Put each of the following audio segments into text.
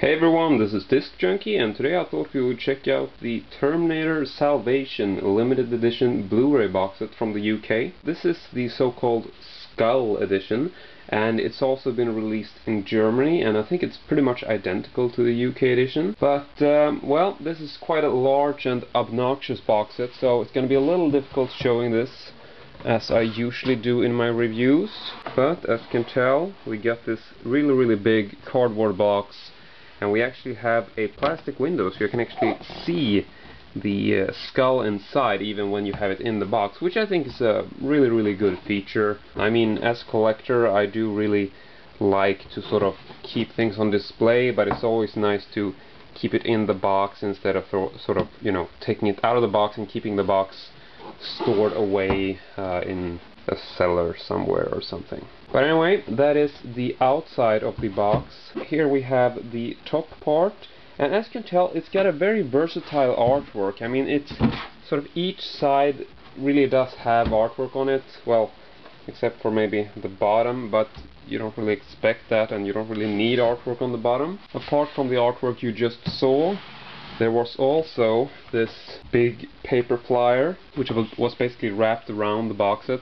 Hey everyone, this is Disc Junkie, and today I thought we would check out the Terminator Salvation limited edition Blu-ray box set from the UK. This is the so-called Skull edition, and it's also been released in Germany, and I think it's pretty much identical to the UK edition. But, well, this is quite a large and obnoxious box set, so it's going to be a little difficult showing this as I usually do in my reviews. But, as you can tell, we got this really big cardboard box. And we actually have a plastic window, so you can actually see the skull inside even when you have it in the box, which I think is a really good feature. I mean, as a collector, I do really like to sort of keep things on display, but it's always nice to keep it in the box instead of sort of, you know, taking it out of the box and keeping the box stored away in a cellar somewhere or something. But anyway, that is the outside of the box. Here we have the top part, and as you can tell, it's got a very versatile artwork. I mean, it's sort of each side really does have artwork on it, well, except for maybe the bottom, but you don't really expect that, and you don't really need artwork on the bottom. Apart from the artwork you just saw, there was also this big paper flyer, which was basically wrapped around the box set.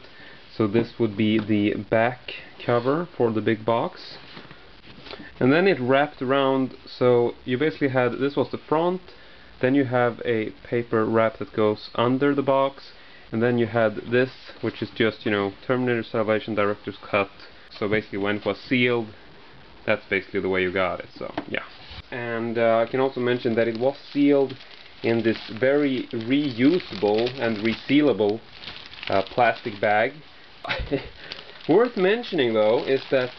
So this would be the back cover for the big box. And then it wrapped around, so you basically had, this was the front, then you have a paper wrap that goes under the box, and then you had this, which is just, you know, Terminator Salvation Director's Cut. So basically when it was sealed, that's basically the way you got it, so yeah. And I can also mention that it was sealed in this very reusable and resealable plastic bag. Worth mentioning though is that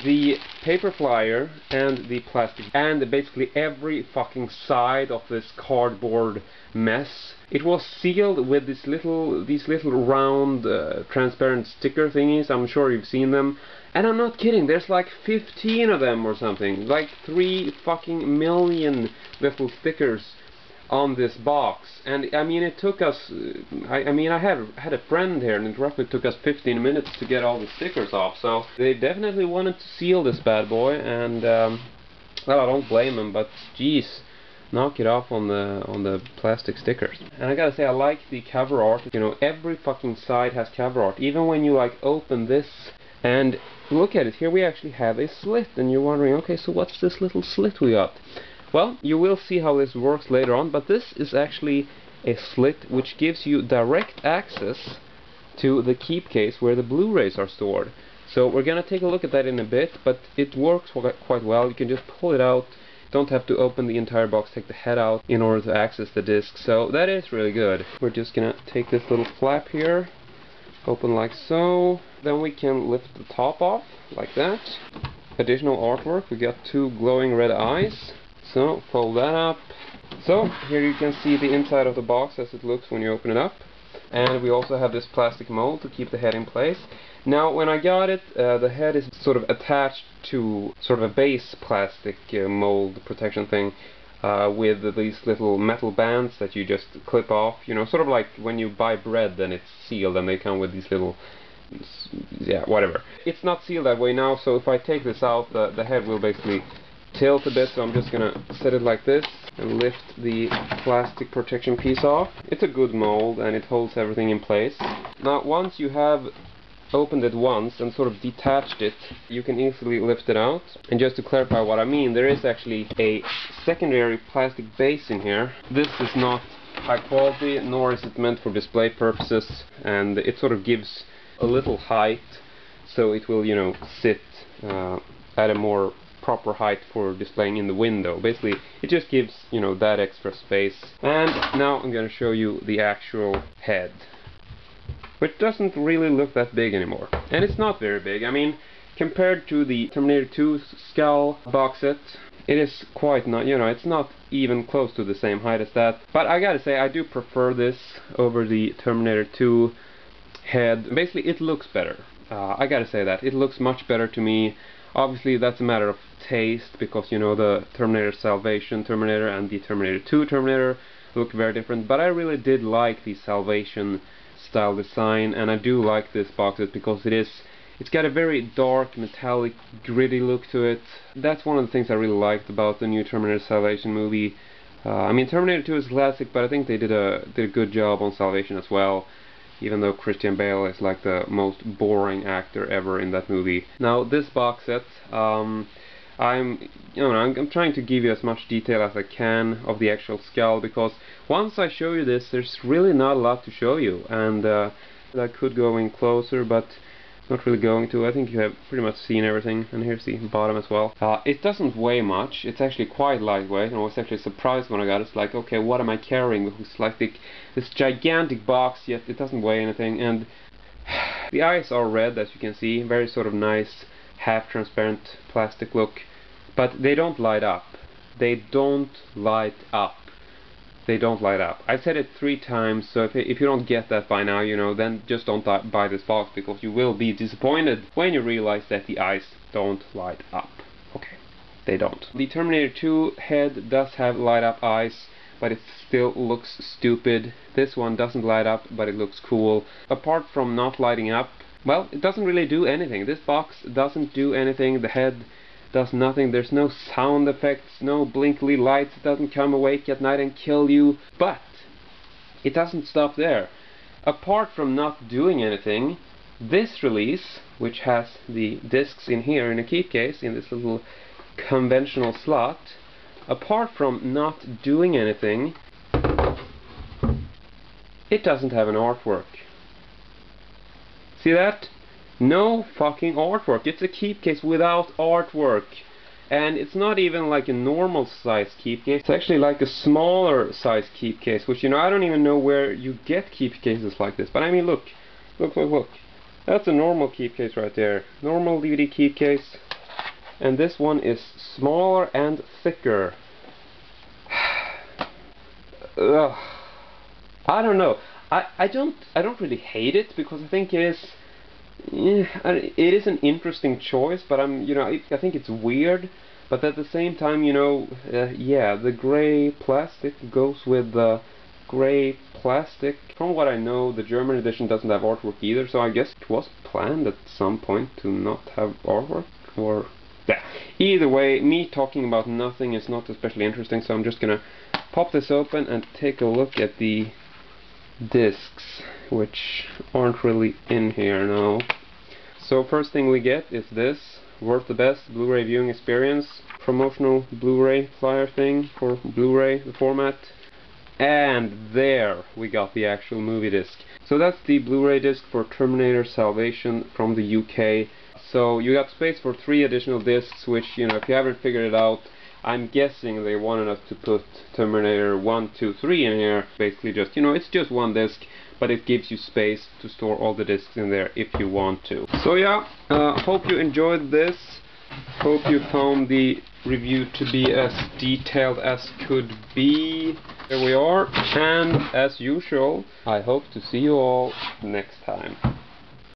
the paper flyer and the plastic and basically every fucking side of this cardboard mess, it was sealed with these little round transparent sticker thingies. I'm sure you've seen them, and I'm not kidding, there's like 15 of them or something, like 3 fucking million little stickers on this box. And I mean, it took us I mean, I had a friend here, and it roughly took us 15 minutes to get all the stickers off, so they definitely wanted to seal this bad boy. And well, I don't blame them, but geez, knock it off on the plastic stickers. And I gotta say, I like the cover art. You know, every fucking side has cover art, even when you like open this and look at it. Here we actually have a slit, and you're wondering, okay, so what's this little slit we got? Well, you will see how this works later on, but this is actually a slit which gives you direct access to the keep case where the Blu-rays are stored. So we're gonna take a look at that in a bit, but it works quite well. You can just pull it out, don't have to open the entire box, take the head out in order to access the disc, so that is really good. We're just gonna take this little flap here, open like so, then we can lift the top off, like that. Additional artwork, we got 2 glowing red eyes. So, fold that up. So, here you can see the inside of the box as it looks when you open it up. And we also have this plastic mold to keep the head in place. Now, when I got it, the head is sort of attached to sort of a base plastic mold protection thing with these little metal bands that you just clip off. You know, sort of like when you buy bread and it's sealed and they come with these little, yeah, whatever. It's not sealed that way now, so if I take this out, the head will basically tilt a bit, so I'm just gonna set it like this and lift the plastic protection piece off. It's a good mold and it holds everything in place. Now, once you have opened it once and sort of detached it, you can easily lift it out. And just to clarify what I mean, there is actually a secondary plastic base in here. This is not high quality, nor is it meant for display purposes, and it sort of gives a little height, so it will, you know, sit at a more proper height for displaying in the window. Basically, it just gives, you know, that extra space. And now I'm going to show you the actual head, which doesn't really look that big anymore. And it's not very big. I mean, compared to the Terminator 2 Skull box set, it is quite not, you know, it's not even close to the same height as that. But I gotta say, I do prefer this over the Terminator 2 head. Basically, it looks better. I gotta say that. It looks much better to me. Obviously, that's a matter of taste, because, you know, the Terminator Salvation Terminator and the Terminator 2 Terminator look very different, but I really did like the Salvation style design, and I do like this box set because it is It's got a very dark, metallic, gritty look to it. That's one of the things I really liked about the new Terminator Salvation movie. I mean, Terminator 2 is a classic, but I think they did a good job on Salvation as well, even though Christian Bale is like the most boring actor ever in that movie. Now, this box set, I'm trying to give you as much detail as I can of the actual skull, because once I show you this, there's really not a lot to show you, and I could go in closer, but not really going to. I think you have pretty much seen everything, and here's the bottom as well. It doesn't weigh much. It's actually quite lightweight, and I was actually surprised when I got it. It's like, okay, what am I carrying? It's like this gigantic box, yet it doesn't weigh anything, and the eyes are red, as you can see, very sort of nice, half-transparent plastic look, but they don't light up. They don't light up. They don't light up. I've said it 3 times, so if you don't get that by now, you know, then just don't buy this box, because you will be disappointed when you realize that the eyes don't light up. Okay, they don't. The Terminator 2 head does have light up eyes, but it still looks stupid. This one doesn't light up, but it looks cool. Apart from not lighting up, well, it doesn't really do anything. This box doesn't do anything. The head does nothing. There's no sound effects, no blinkly lights. It doesn't come awake at night and kill you. But it doesn't stop there. Apart from not doing anything, this release, which has the discs in here in a keep case, in this little conventional slot, apart from not doing anything, it doesn't have an artwork. See that? No fucking artwork. It's a keep case without artwork. And it's not even like a normal size keep case. It's actually like a smaller size keep case, which, you know, I don't even know where you get keep cases like this. But I mean, look. Look. That's a normal keep case right there. Normal DVD keep case. And this one is smaller and thicker. Ugh. I don't know. I don't really hate it, because I think it is an interesting choice, but I think it's weird. But at the same time, you know, yeah, the gray plastic goes with the gray plastic. From what I know, the German edition doesn't have artwork either, so I guess it was planned at some point to not have artwork, or yeah. Either way, me talking about nothing is not especially interesting, so I'm just gonna pop this open and take a look at the discs, which aren't really in here now. So first thing we get is this, Worth the Best Blu-ray Viewing Experience, promotional Blu-ray flyer thing for Blu-ray, the format. And there we got the actual movie disc. So that's the Blu-ray disc for Terminator Salvation from the UK. So you got space for 3 additional discs, which, you know, if you haven't figured it out, I'm guessing they wanted us to put Terminator 1, 2, 3 in here. Basically just, you know, it's just one disc, but it gives you space to store all the discs in there if you want to. So yeah, hope you enjoyed this. Hope you found the review to be as detailed as could be. There we are, and as usual, I hope to see you all next time.